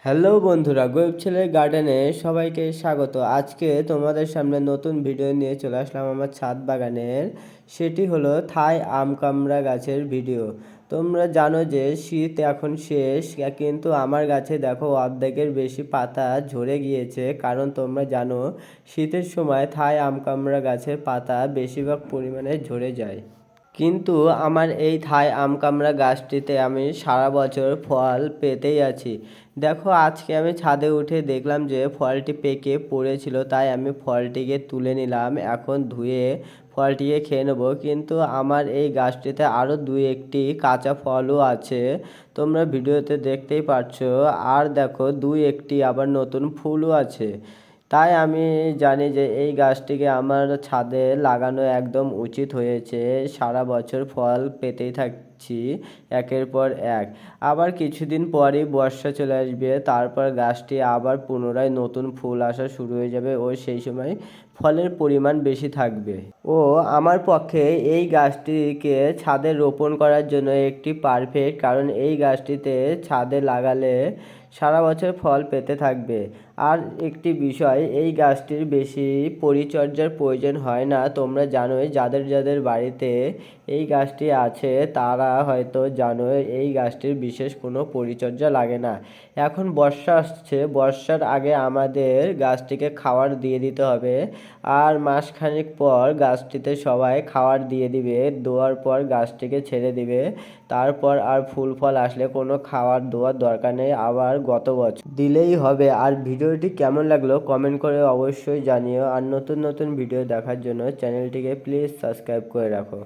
Hello বন্ধুরা, গোয়েব ছেলের গার্ডেনে সবাইকে স্বাগত। আজকে তোমাদের সামনে নতুন ভিডিও নিয়ে চলে আসলাম আমার ছাদ বাগানের। সেটি হলো থাই আম কামড়া গাছের ভিডিও। তোমরা জানো যে শীত এখন শেষ, কিন্তু আমার গাছে দেখো অর্ধেকের বেশি পাতা ঝরে গিয়েছে। কারণ তোমরা জানো শীতের সময় থাই আম কামড়া গাছের পাতা বেশিরভাগ পরিমাণে ঝরে যায়। কিন্তু আমার এই থাই আম কামড়া গাছটিতে আমি সারা বছর ফল পেতেই আছি। দেখো আজকে আমি ছাদে উঠে দেখলাম যে ফলটি পেকে পড়েছিল, তাই আমি ফলটিকে তুলে নিলাম। এখন ধুয়ে ফলটিকে খেয়ে নেবো। কিন্তু আমার এই গাছটিতে আরও দুই একটি কাঁচা ফলও আছে, তোমরা ভিডিওতে দেখতেই পাচ্ছো। আর দেখো দুই একটি আবার নতুন ফুলও আছে। তাই আমি জানি যে এই গাছটিকে আমার ছাদে লাগানো একদম উচিত হয়েছে। সারা বছর ফল পেতেই থাকছি একের পর এক। আবার কিছুদিন পরই বর্ষা চলে আসবে, তারপর গাছটি আবার পুনরায় নতুন ফুল আসা শুরু হয়ে যাবে ও সেই সময় ফলের পরিমাণ বেশি থাকবে। ও আমার পক্ষে এই গাছটিকে ছাদে রোপণ করার জন্য একটি পারফেক্ট, কারণ এই গাছটিতে ছাদে লাগালে সারা বছর ফল পেতে থাকবে। আর একটি বিষয়, এই গাছটির বেশি পরিচর্যার প্রয়োজন হয় না। তোমরা জানোই, যাদের যাদের বাড়িতে এই গাছটি আছে তারা হয়তো জানো এই গাছটির বিশেষ কোনো পরিচর্যা লাগে না। এখন বর্ষা আসছে, বর্ষার আগে আমাদের গাছটিকে খাবার দিয়ে দিতে হবে। আর মাসখানেক পর গাছটিতে সবাই খাবার দিয়ে দিবে, দেওয়ার পর গাছটিকে ছেড়ে দিবে। তারপর আর ফুল ফল আসলে কোনো খাবার দেওয়ার দরকার নেই, আবার গত বছর দিলেই হবে। আর ভিডিওটি কেমন লাগলো কমেন্ট করে অবশ্যই জানিও। আর নতুন নতুন ভিডিও দেখার জন্য চ্যানেলটিকে প্লিজ সাবস্ক্রাইব করে রাখো।